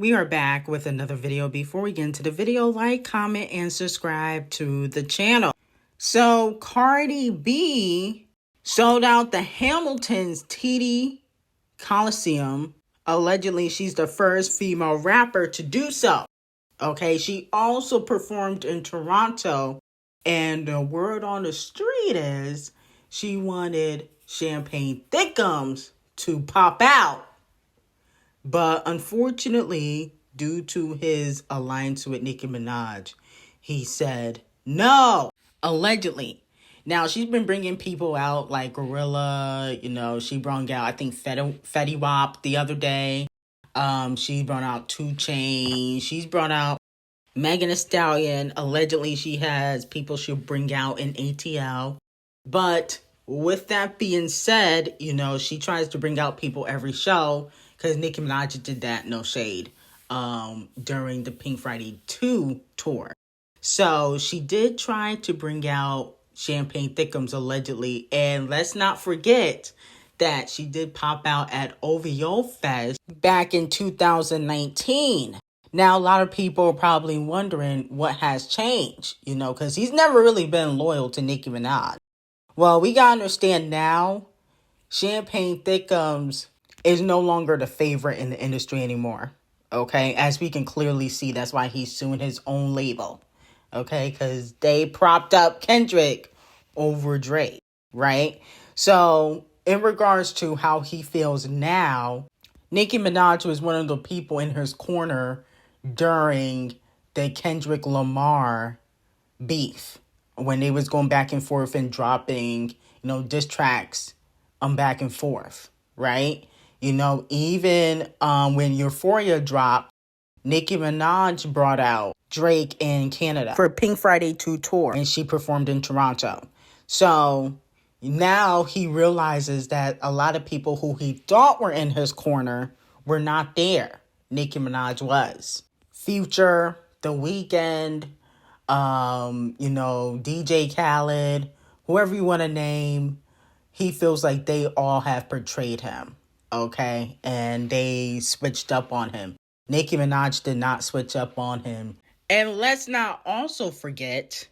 We are back with another video. Before we get into the video, like, comment, and subscribe to the channel. So Cardi B sold out the Hamilton's TD Coliseum. Allegedly, she's the first female rapper to do so. Okay, she also performed in Toronto, and the word on the street is she wanted Champagne Thickums to pop out. But unfortunately, due to his alliance with Nicki Minaj, he said no, allegedly. Now, she's been bringing people out like Gorilla, she brought out, I think, Fetty Wap the other day. She brought out 2 Chainz. She's brought out Megan Thee Stallion. Allegedly, she has people she'll bring out in ATL. But with that being said, she tries to bring out people every show because Nicki Minaj did that, no shade, during the Pink Friday 2 tour. So she did try to bring out Champagne Thickums, allegedly. And let's not forget that she did pop out at OVO Fest back in 2019. Now, a lot of people are probably wondering what has changed, because he's never really been loyal to Nicki Minaj. Well, we gotta understand now, Champagne Thickums is no longer the favorite in the industry anymore, okay? As we can clearly see, that's why he's suing his own label, okay? Because they propped up Kendrick over Drake, right? So, in regards to how he feels now, Nicki Minaj was one of the people in his corner during the Kendrick Lamar beef, when they was going back and forth and dropping, diss tracks back and forth, right? Even when Euphoria dropped, Nicki Minaj brought out Drake in Canada for Pink Friday 2 tour, and she performed in Toronto. So now he realizes that a lot of people who he thought were in his corner were not there. Nicki Minaj was. Future, The Weeknd, DJ Khaled, whoever you want to name, he feels like they all have betrayed him, okay? And they switched up on him. Nicki Minaj did not switch up on him. And let's not also forget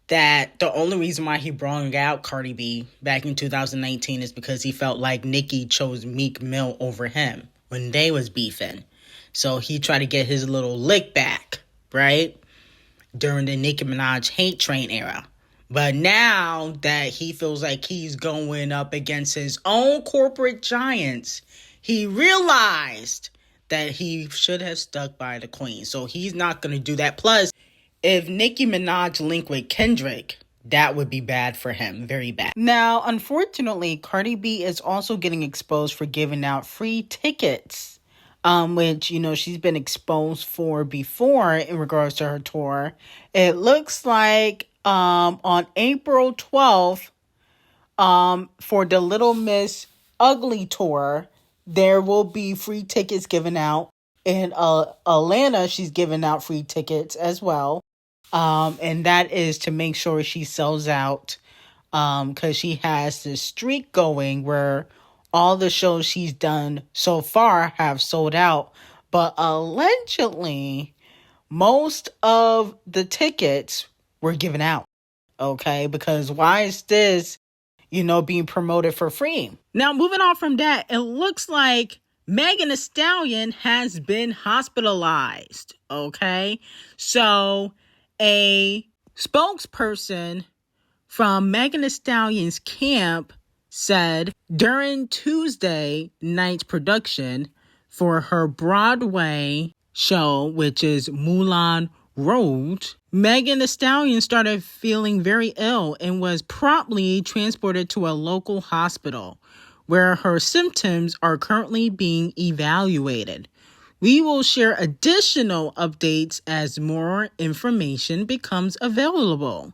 that the only reason why he brought out Cardi B back in 2019 is because he felt like Nicki chose Meek Mill over him when they was beefing. So he tried to get his little lick back, right? During the Nicki Minaj hate train era. But now that he feels like he's going up against his own corporate giants, he realized that he should have stuck by the queen. So he's not going to do that. Plus, if Nicki Minaj linked with Kendrick, that would be bad for him. Very bad. Now, unfortunately, Cardi B is also getting exposed for giving out free tickets. Which, she's been exposed for before in regards to her tour. It looks like on April 12th, for the Little Miss Ugly tour, there will be free tickets given out. In Atlanta, she's giving out free tickets as well. And that is to make sure she sells out, because she has this streak going where all the shows she's done so far have sold out. But allegedly, most of the tickets were given out. Okay? Because why is this, being promoted for free? Now, moving on from that, it looks like Megan Thee Stallion has been hospitalized. Okay? So, a spokesperson from Megan Thee Stallion's camp said during Tuesday night's production for her Broadway show, which is Moulin Rouge, Megan Thee Stallion started feeling very ill and was promptly transported to a local hospital where her symptoms are currently being evaluated. We will share additional updates as more information becomes available.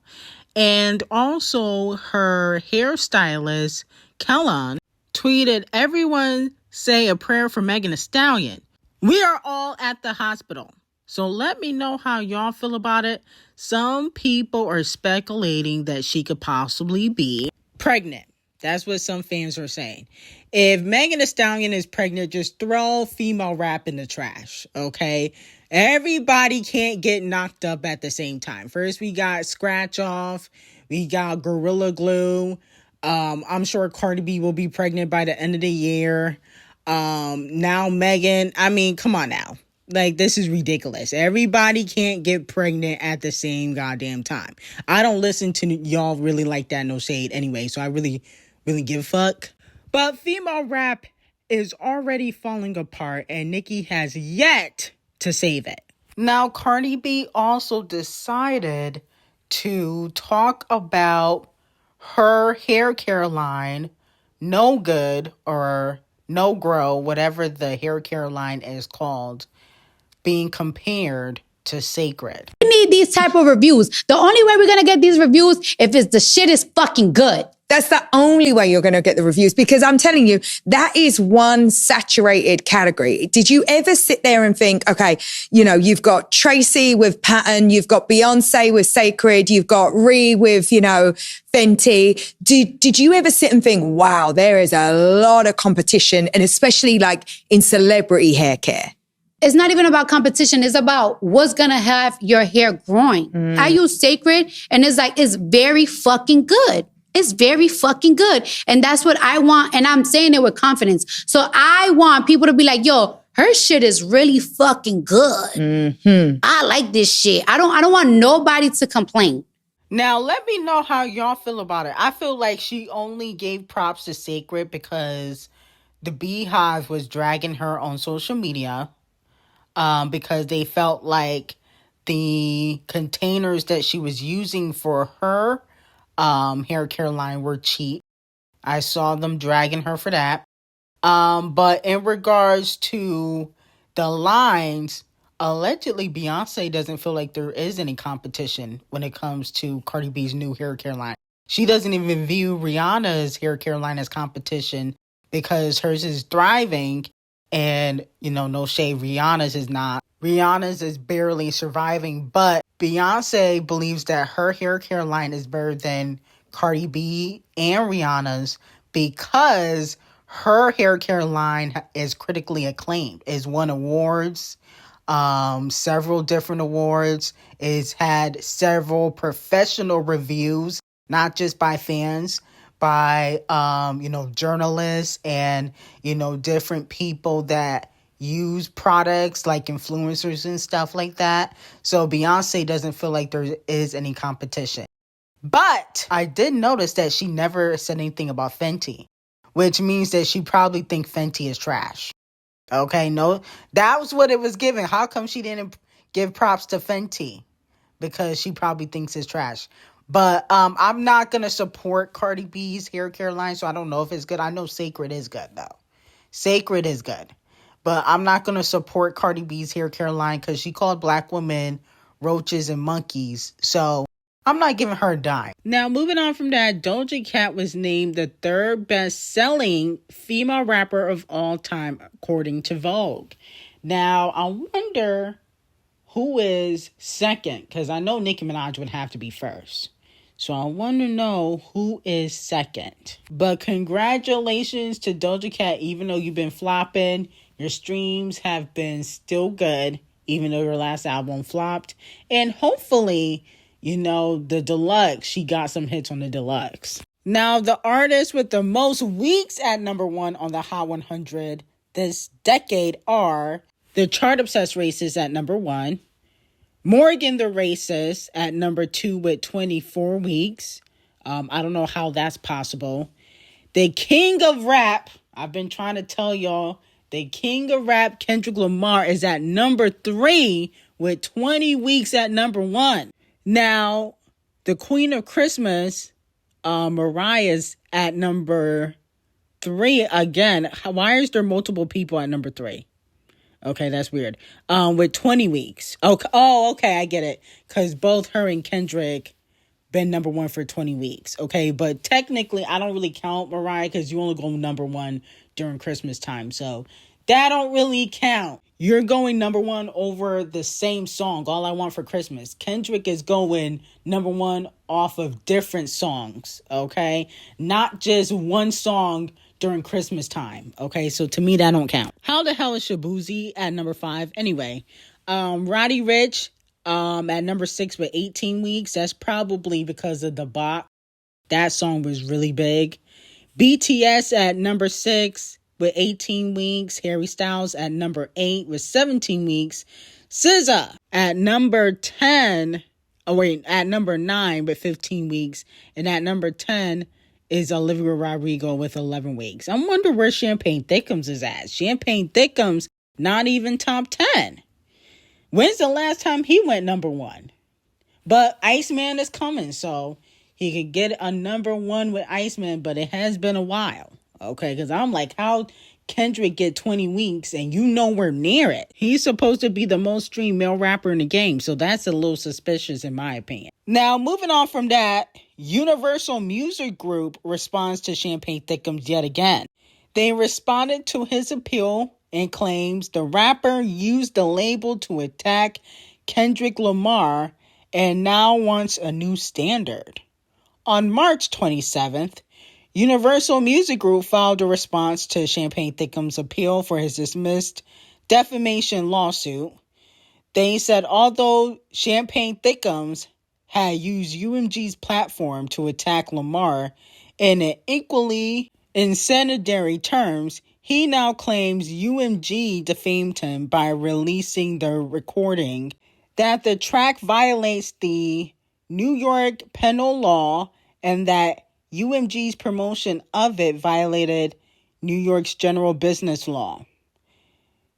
And also, her hairstylist, Kellon, tweeted, "Everyone say a prayer for Megan Thee Stallion. We are all at the hospital. So let me know how y'all feel about it. Some people are speculating that she could possibly be pregnant. That's what some fans are saying. If Megan Thee Stallion is pregnant, just throw female rap in the trash, okay? Everybody can't get knocked up at the same time. First, we got Scratch Off. We got Gorilla Glue. I'm sure Cardi B will be pregnant by the end of the year. Now Megan, I mean, come on now. Like, this is ridiculous. Everybody can't get pregnant at the same goddamn time. I don't listen to y'all really like that, no shade anyway, so I really give a fuck. But female rap is already falling apart, and Nicki has yet to save it. Now, Cardi B also decided to talk about her hair care line, No Good or No Grow, whatever the hair care line is called, being compared to Sacred. We need these type of reviews. The only way we're going to get these reviews if it's the shit is fucking good. That's the only way you're going to get the reviews, because I'm telling you, that is one saturated category. Did you ever sit there and think, okay, you know, you've got Tracy with Pattern, you've got Beyonce with Sacred, you've got Ree with, you know, Fenty. Did you ever sit and think, wow, there is a lot of competition, and especially like in celebrity hair care? It's not even about competition. It's about what's going to have your hair growing. I use Sacred, and it's very fucking good. It's very fucking good. And that's what I want. And I'm saying it with confidence. So I want people to be like, yo, her shit is really fucking good. Mm-hmm. I like this shit. I don't want nobody to complain. Now, let me know how y'all feel about it. I feel like she only gave props to Sacred because the Beehive was dragging her on social media. Because they felt like the containers that she was using for her hair care line were cheap. I saw them dragging her for that. But in regards to the lines, allegedly Beyonce doesn't feel like there is any competition when it comes to Cardi B's new hair care line. She doesn't even view Rihanna's hair care line as competition because hers is thriving. And, you know, no shade, Rihanna's is not. Rihanna's is barely surviving. But Beyonce believes that her hair care line is better than Cardi B and Rihanna's because her hair care line is critically acclaimed. It's won awards, several different awards. It's had several professional reviews, not just by fans, by, journalists and, different people that use products like influencers and stuff like that. So Beyonce doesn't feel like there is any competition. But I did notice that she never said anything about Fenty, which means that she probably thinks Fenty is trash. Okay, no, that was what it was giving. How come she didn't give props to Fenty? Because she probably thinks it's trash. But I'm not going to support Cardi B's hair care line, so I don't know if it's good. I know Sacred is good, though. Sacred is good. But I'm not going to support Cardi B's hair care line because she called black women roaches and monkeys. So I'm not giving her a dime. Now, moving on from that, Doja Cat was named the third best-selling female rapper of all time, according to Vogue. Now, I wonder who is second, because I know Nicki Minaj would have to be first. So I want to know who is second. But congratulations to Doja Cat. Even though you've been flopping, your streams have been still good, even though your last album flopped. And hopefully, the deluxe, she got some hits on the deluxe. Now, the artists with the most weeks at number one on the Hot 100 this decade are the Chart Obsessed Racist at number one, Morgan the Racist at number two with 24 weeks. I don't know how that's possible. The King of Rap, I've been trying to tell y'all, the King of Rap, Kendrick Lamar, is at number three with 20 weeks at number one. Now, the Queen of Christmas, Mariah's at number three again. Why is there multiple people at number three? Okay, that's weird. With 20 weeks. Okay, I get it. Because both her and Kendrick been number one for 20 weeks. Okay, but technically, I don't really count Mariah because you only go number one during Christmas time. So that don't really count. You're going number one over the same song, All I Want for Christmas. Kendrick is going number one off of different songs, okay? Not just one song during Christmas time, okay? So to me, that don't count. How the hell is Shabuzi at number 5? Anyway, Roddy Ricch at number 6 with 18 weeks. That's probably because of the bop. That song was really big. BTS at number 6 with 18 weeks. Harry Styles at number 8 with 17 weeks. SZA at number 10. At number 9 with 15 weeks. And at number 10 is Olivia Rodrigo with 11 weeks. I wonder where Champagne Thickums is at. Champagne Thickums, not even top 10. When's the last time he went number 1? But Iceman is coming, so he could get a number 1 with Iceman, but it has been a while. Okay, because I'm like, how Kendrick get 20 weeks and you nowhere near it? He's supposed to be the most streamed male rapper in the game, so that's a little suspicious in my opinion. Now, moving on from that, Universal Music Group responds to Champagne Thickums yet again. They responded to his appeal and claims the rapper used the label to attack Kendrick Lamar and now wants a new standard. On March 27th, Universal Music Group filed a response to Champagne Thickums' appeal for his dismissed defamation lawsuit. They said although Champagne Thickums had used UMG's platform to attack Lamar in an equally incendiary terms, he now claims UMG defamed him by releasing the recording, that the track violates the New York penal law, and that UMG's promotion of it violated New York's general business law.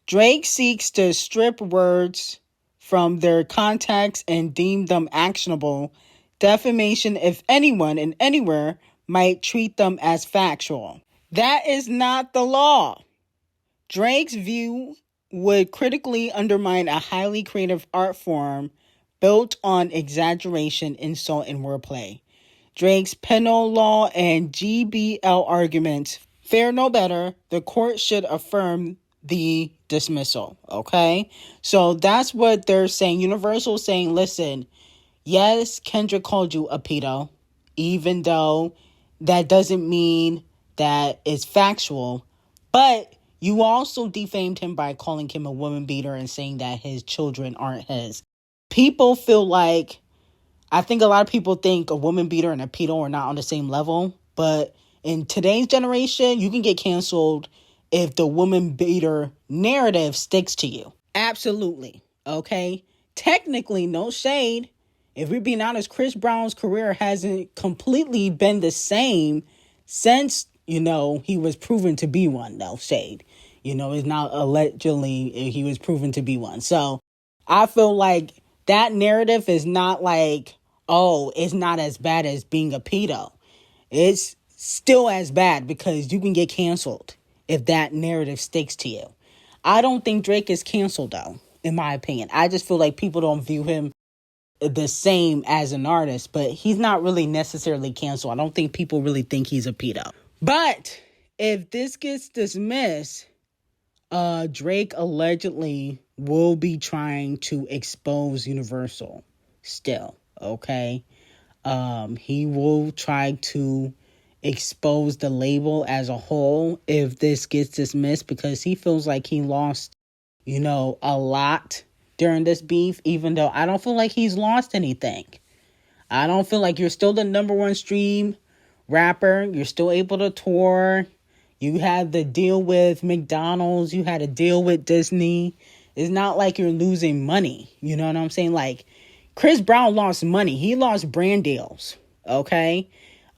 Drake seeks to strip words from their context and deem them actionable. Defamation, if anyone and anywhere, might treat them as factual. That is not the law. Drake's view would critically undermine a highly creative art form built on exaggeration, insult, and wordplay. Drake's penal law and GBL arguments fare no better. The court should affirm the dismissal, okay? So that's what they're saying. Universal saying, listen, yes, Kendrick called you a pedo, even though that doesn't mean that it's factual, but you also defamed him by calling him a woman beater and saying that his children aren't his. People feel like, I think a lot of people think a woman beater and a pedo are not on the same level, but in today's generation, you can get canceled if the woman beater narrative sticks to you. Absolutely. Okay. Technically, no shade. If we're being honest, Chris Brown's career hasn't completely been the same since, he was proven to be one. No shade. It's not allegedly he was proven to be one. So I feel like that narrative is not like, oh, it's not as bad as being a pedo. It's still as bad because you can get canceled if that narrative sticks to you. I don't think Drake is canceled, though, in my opinion. I just feel like people don't view him the same as an artist, but he's not really necessarily canceled. I don't think people really think he's a pedo. But if this gets dismissed, Drake allegedly will be trying to expose Universal still, okay? He will try to expose the label as a whole if this gets dismissed, because he feels like he lost, a lot during this beef, even though I don't feel like he's lost anything. I don't feel like you're still the number 1 stream rapper. You're still able to tour. You had the deal with McDonald's. You had a deal with Disney. It's not like you're losing money. You know what I'm saying? Like, Chris Brown lost money. He lost brand deals. Okay?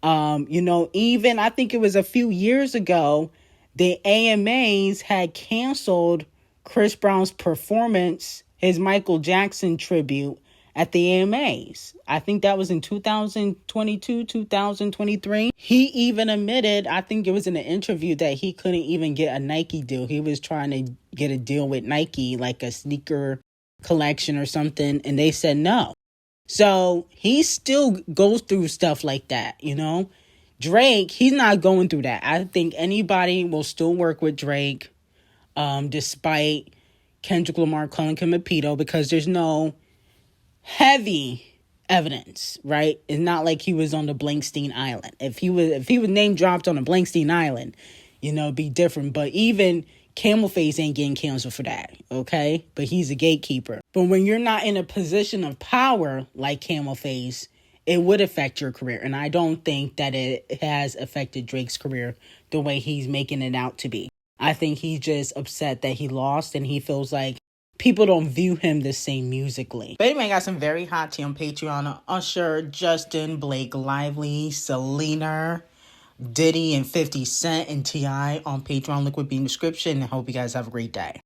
Even I think it was a few years ago, the AMAs had canceled Chris Brown's performance, his Michael Jackson tribute at the AMAs. I think that was in 2022, 2023. He even admitted, I think it was in an interview, that he couldn't even get a Nike deal. He was trying to get a deal with Nike, like a sneaker collection or something, and they said no. So he still goes through stuff like that, Drake, he's not going through that. I think anybody will still work with Drake, despite, Kendrick Lamar calling him a pedo because there's no heavy evidence, right? It's not like he was on the Blankstein Island. If he was name dropped on the Blankstein Island, it'd be different. But even Camel Face ain't getting canceled for that, okay? But he's a gatekeeper. But when you're not in a position of power like Camel Face, it would affect your career. And I don't think that it has affected Drake's career the way he's making it out to be. I think he's just upset that he lost and he feels like people don't view him the same musically. But anyway, I got some very hot tea on Patreon. Usher, Justin, Blake Lively, Selena, Diddy, and 50 Cent and T.I. on Patreon. Link would be in the description. I hope you guys have a great day.